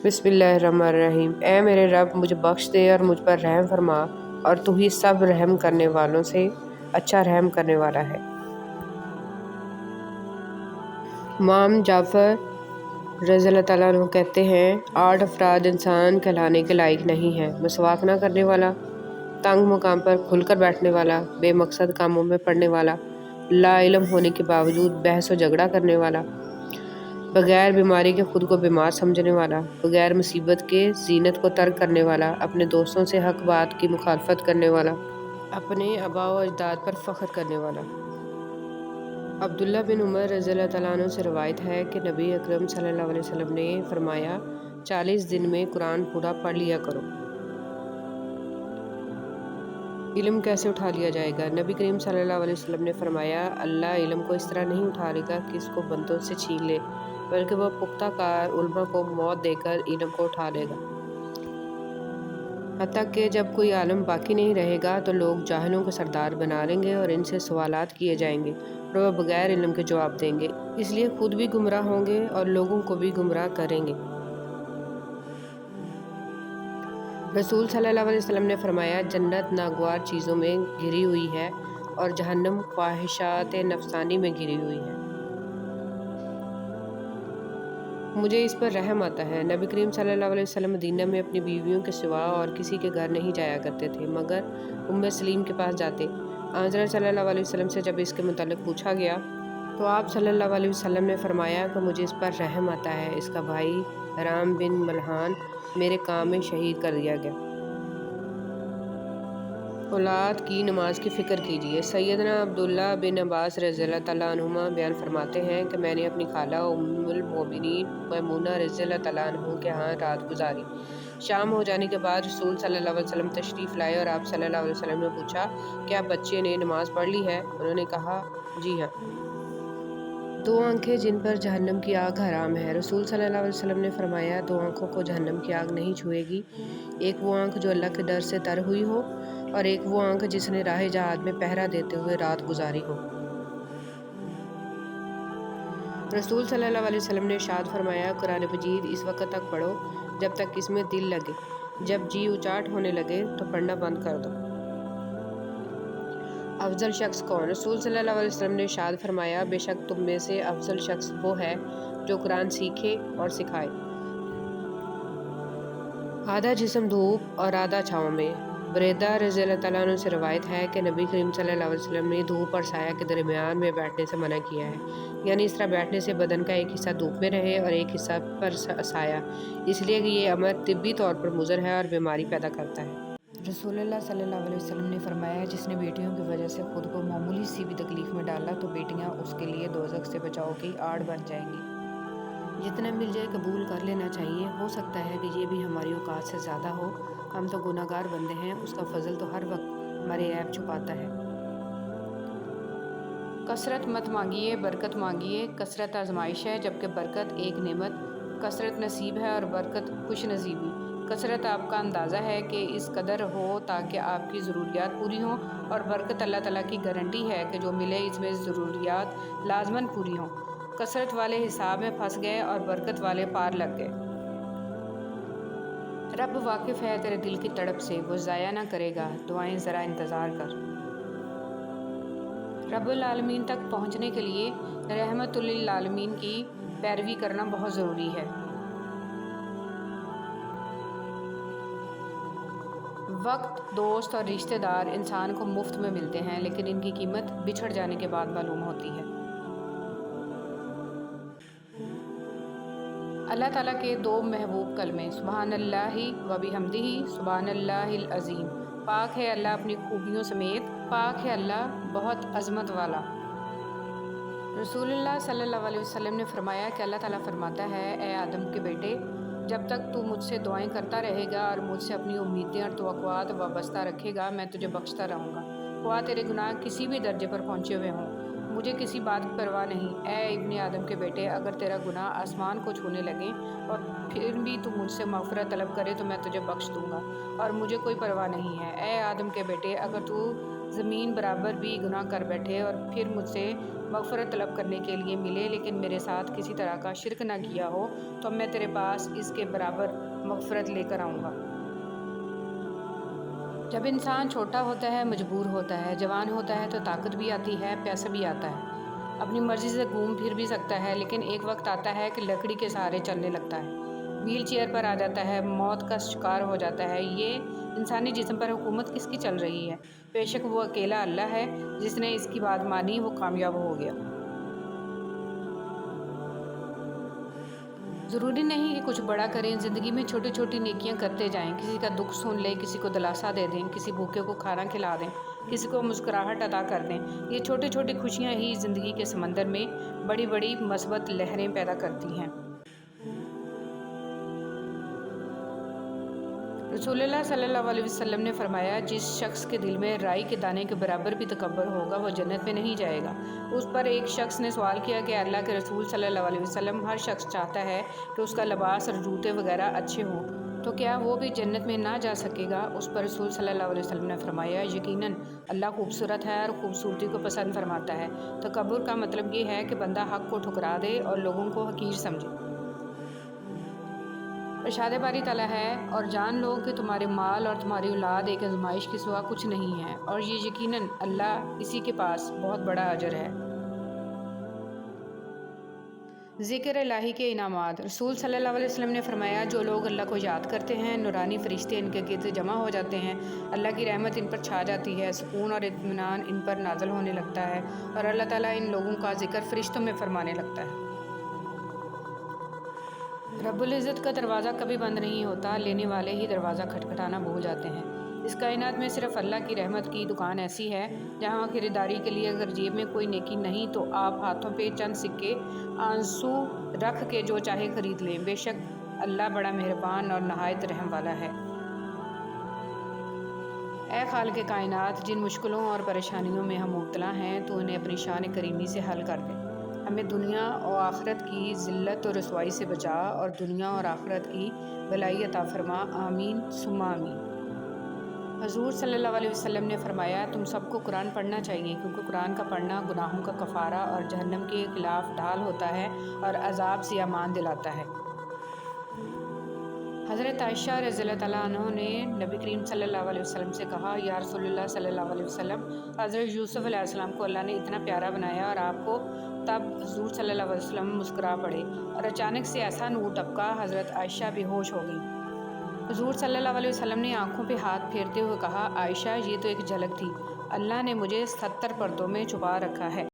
بسم اللہ الرحمن الرحیم۔ اے میرے رب، مجھے بخش دے اور مجھ پر رحم فرما، اور تو ہی سب رحم کرنے والوں سے اچھا رحم کرنے والا ہے۔ امام جعفر رضی اللہ تعالیٰ عنہ کہتے ہیں 8 افراد انسان کہلانے کے لائق نہیں ہیں: مسواک نہ کرنے والا، تنگ مقام پر کھل کر بیٹھنے والا، بے مقصد کاموں میں پڑنے والا، لا علم ہونے کے باوجود بحث و جھگڑا کرنے والا، بغیر بیماری کے خود کو بیمار سمجھنے والا، بغیر مصیبت کے زینت کو ترک کرنے والا، اپنے دوستوں سے حق بات کی مخالفت کرنے والا، اپنے آباء و اجداد پر فخر کرنے والا۔ عبداللہ بن عمر رضی اللہ تعالیٰ عنہ سے روایت ہے کہ نبی اکرم صلی اللہ علیہ وسلم نے فرمایا 40 دن میں قرآن پورا پڑھ لیا کرو۔ علم کیسے اٹھا لیا جائے گا؟ نبی کریم صلی اللہ علیہ وسلم نے فرمایا اللہ علم کو اس طرح نہیں اٹھا لے گا کہ اس کو بندوں سے چھین لے، بلکہ وہ پختہ کار علماء کو موت دے کر علم کو اٹھا لے گا، حتیٰ کہ جب کوئی عالم باقی نہیں رہے گا تو لوگ جاہلوں کو سردار بنا لیں گے اور ان سے سوالات کیے جائیں گے اور وہ بغیر علم کے جواب دیں گے، اس لیے خود بھی گمراہ ہوں گے اور لوگوں کو بھی گمراہ کریں گے۔ رسول صلی اللہ علیہ وسلم نے فرمایا جنت ناگوار چیزوں میں گھری ہوئی ہے اور جہنم خواہشات نفسانی میں گھری ہوئی ہے۔ مجھے اس پر رحم آتا ہے۔ نبی کریم صلی اللہ علیہ وسلم مدینہ میں اپنی بیویوں کے سوا اور کسی کے گھر نہیں جایا کرتے تھے مگر ام سلیم کے پاس جاتے۔ حضرت صلی اللہ علیہ وسلم سے جب اس کے متعلق پوچھا گیا تو آپ صلی اللہ علیہ وسلم نے فرمایا کہ مجھے اس پر رحم آتا ہے، اس کا بھائی رام بن ملحان میرے کام میں شہید کر دیا گیا۔ اولاد کی نماز کی فکر کیجیے۔ سیدنا عبداللہ بن عباس رضی اللہ تعالیٰ عنہما بیان فرماتے ہیں کہ میں نے اپنی خالہ ام المومنین میمونہ رضی اللہ تعالیٰ عنہ کے ہاں رات گزاری۔ شام ہو جانے کے بعد رسول صلی اللہ علیہ وسلم تشریف لائے اور آپ صلی اللہ علیہ وسلم نے پوچھا کیا بچے نے نماز پڑھ لی ہے؟ انہوں نے کہا جی ہاں۔ 2 آنکھیں جن پر جہنم کی آگ حرام ہے۔ رسول صلی اللہ علیہ وسلم نے فرمایا 2 آنکھوں کو جہنم کی آگ نہیں چھوئے گی، ایک وہ آنکھ جو اللہ کے ڈر سے تر ہوئی ہو اور ایک وہ آنکھ جس نے راہ جہاد میں پہرا دیتے ہوئے رات گزاری ہو۔ رسول صلی اللہ علیہ وسلم نے ارشاد فرمایا قرآن مجید اس وقت تک پڑھو جب تک اس میں دل لگے، جب جی اچاٹ ہونے لگے تو پڑھنا بند کر دو۔ افضل شخص کون؟ رسول صلی اللہ علیہ وسلم نے ارشاد فرمایا بے شک تم میں سے افضل شخص وہ ہے جو قرآن سیکھے اور سکھائے۔ آدھا جسم دھوپ اور آدھا چھاؤں میں۔ بریدہ رضی اللہ تعالیٰ عنہ سے روایت ہے کہ نبی کریم صلی اللہ علیہ وسلم نے دھوپ اور سایہ کے درمیان میں بیٹھنے سے منع کیا ہے، یعنی اس طرح بیٹھنے سے بدن کا ایک حصہ دھوپ میں رہے اور ایک حصہ پر سایہ، اس لیے کہ یہ امر طبی طور پر مضر ہے اور بیماری پیدا کرتا ہے۔ رسول اللہ صلی اللہ علیہ وسلم نے فرمایا جس نے بیٹیوں کی وجہ سے خود کو معمولی سی بھی تکلیف میں ڈالا تو بیٹیاں اس کے لیے دوزخ سے بچاؤ کی آڑ بن جائیں گی۔ جتنا مل جائے قبول کر لینا چاہیے، ہو سکتا ہے کہ یہ بھی ہماری اوقات سے زیادہ ہو، ہم تو گناہ گار بندے ہیں، اس کا فضل تو ہر وقت ہمارے عیب چھپاتا ہے۔ کثرت مت مانگیے، برکت مانگیے۔ کثرت آزمائش ہے جبکہ برکت ایک نعمت، کثرت نصیب ہے اور برکت خوش نصیبی۔ کثرت آپ کا اندازہ ہے کہ اس قدر ہو تاکہ آپ کی ضروریات پوری ہوں، اور برکت اللہ تعالیٰ کی گارنٹی ہے کہ جو ملے اس میں ضروریات لازماً پوری ہوں۔ کثرت والے حساب میں پھنس گئے اور برکت والے پار لگ گئے۔ رب واقف ہے تیرے دل کی تڑپ سے، وہ ضائع نہ کرے گا، دعائیں ذرا انتظار کر۔ رب العالمین تک پہنچنے کے لیے رحمت للعالمین کی پیروی کرنا بہت ضروری ہے۔ وقت، دوست اور رشتہ دار انسان کو مفت میں ملتے ہیں لیکن ان کی قیمت بچھڑ جانے کے بعد معلوم ہوتی ہے۔ اللہ تعالیٰ کے 2 محبوب کلمے سبحان اللہ و بحمدہ سبحان اللہ العظیم۔ پاک ہے اللہ اپنی خوبیوں سمیت، پاک ہے اللہ بہت عظمت والا۔ رسول اللہ صلی اللہ علیہ وسلم نے فرمایا کہ اللہ تعالیٰ فرماتا ہے اے آدم کے بیٹے جب تک تو مجھ سے دعائیں کرتا رہے گا اور مجھ سے اپنی امیدیں اور توقعات وابستہ رکھے گا میں تجھے بخشتا رہوں گا، خواہ تیرے گناہ کسی بھی درجے پر پہنچے ہوئے ہوں، مجھے کسی بات کی پرواہ نہیں۔ اے ابن آدم کے بیٹے اگر تیرا گناہ آسمان کو چھونے لگے اور پھر بھی تو مجھ سے مغفرت طلب کرے تو میں تجھے بخش دوں گا اور مجھے کوئی پرواہ نہیں ہے۔ اے آدم کے بیٹے اگر تو زمین برابر بھی گناہ کر بیٹھے اور پھر مجھ سے مغفرت طلب کرنے کے لیے ملے لیکن میرے ساتھ کسی طرح کا شرک نہ کیا ہو تو میں تیرے پاس اس کے برابر مغفرت لے کر آؤں گا۔ جب انسان چھوٹا ہوتا ہے مجبور ہوتا ہے، جوان ہوتا ہے تو طاقت بھی آتی ہے، پیسہ بھی آتا ہے، اپنی مرضی سے گھوم پھر بھی سکتا ہے، لیکن ایک وقت آتا ہے کہ لکڑی کے سہارے چلنے لگتا ہے، ویل چیئر پر آ جاتا ہے، موت کا شکار ہو جاتا ہے۔ یہ انسانی جسم پر حکومت کس کی چل رہی ہے؟ بے شک وہ اکیلا اللہ ہے، جس نے اس کی بات مانی وہ کامیاب ہو گیا۔ ضروری نہیں کہ کچھ بڑا کریں، زندگی میں چھوٹی چھوٹی نیکیاں کرتے جائیں، کسی کا دکھ سن لیں، کسی کو دلاسا دے دیں، کسی بھوکے کو کھانا کھلا دیں، کسی کو مسکراہٹ عطا کر دیں۔ یہ چھوٹی چھوٹی خوشیاں ہی زندگی کے سمندر میں بڑی بڑی مثبت لہریں پیدا کرتی ہیں۔ رسول اللہ صلی اللہ علیہ وسلم نے فرمایا، جس شخص کے دل میں رائی کے دانے کے برابر بھی تکبر ہوگا وہ جنت میں نہیں جائے گا۔ اس پر ایک شخص نے سوال کیا کہ اللہ کے رسول صلی اللہ علیہ وسلم، ہر شخص چاہتا ہے کہ اس کا لباس اور جوتے وغیرہ اچھے ہوں، تو کیا وہ بھی جنت میں نہ جا سکے گا؟ اس پر رسول صلی اللہ علیہ وسلم نے فرمایا، یقیناً اللہ خوبصورت ہے اور خوبصورتی کو پسند فرماتا ہے۔ تکبر کا مطلب یہ ہے کہ بندہ حق کو ٹھکرا دے اور لوگوں کو حقیر سمجھے۔ ارشاد باری تعالیٰ ہے، اور جان لو کہ تمہارے مال اور تمہاری اولاد ایک آزمائش کے سوا کچھ نہیں ہے، اور یہ یقیناً اللہ اسی کے پاس بہت بڑا اجر ہے۔ ذکر الہی کے انعامات۔ رسول صلی اللہ علیہ وسلم نے فرمایا، جو لوگ اللہ کو یاد کرتے ہیں، نورانی فرشتے ان کے گرد جمع ہو جاتے ہیں، اللہ کی رحمت ان پر چھا جاتی ہے، سکون اور اطمینان ان پر نازل ہونے لگتا ہے، اور اللہ تعالیٰ ان لوگوں کا ذکر فرشتوں میں فرمانے لگتا ہے۔ رب العزت کا دروازہ کبھی بند نہیں ہوتا، لینے والے ہی دروازہ کھٹکھٹانا بھول جاتے ہیں۔ اس کائنات میں صرف اللہ کی رحمت کی دکان ایسی ہے جہاں خریداری کے لیے اگر جیب میں کوئی نیکی نہیں تو آپ ہاتھوں پہ چند سکے آنسو رکھ کے جو چاہے خرید لیں، بے شک اللہ بڑا مہربان اور نہایت رحم والا ہے۔ اے خالق کائنات، جن مشکلوں اور پریشانیوں میں ہم مبتلا ہیں تو انہیں اپنی شان کریمی سے حل کر دے، ہمیں دنیا و آخرت کی ذلت و رسوائی سے بچا اور دنیا اور آخرت کی بھلائی عطا فرما، آمین ثم آمین۔ حضور صلی اللہ علیہ وسلم نے فرمایا، تم سب کو قرآن پڑھنا چاہیے، کیونکہ قرآن کا پڑھنا گناہوں کا کفارہ اور جہنم کے خلاف ڈھال ہوتا ہے اور عذاب سے امان دلاتا ہے۔ حضرت عائشہ رضی اللہ تعالیٰ عنہ نے نبی کریم صلی اللہ علیہ وسلم سے کہا، یا رسول اللہ صلی اللہ علیہ وسلم، حضرت یوسف علیہ السلام کو اللہ نے اتنا پیارا بنایا اور آپ کو، تب حضور صلی اللہ علیہ وسلم مسکرا پڑے اور اچانک سے ایسا نور ٹپکا، حضرت عائشہ بے ہوش ہو گئی۔ حضور صلی اللہ علیہ وسلم نے آنکھوں پہ ہاتھ پھیرتے ہوئے کہا، عائشہ یہ تو ایک جھلک تھی، اللہ نے مجھے 70 پردوں میں چھپا رکھا ہے۔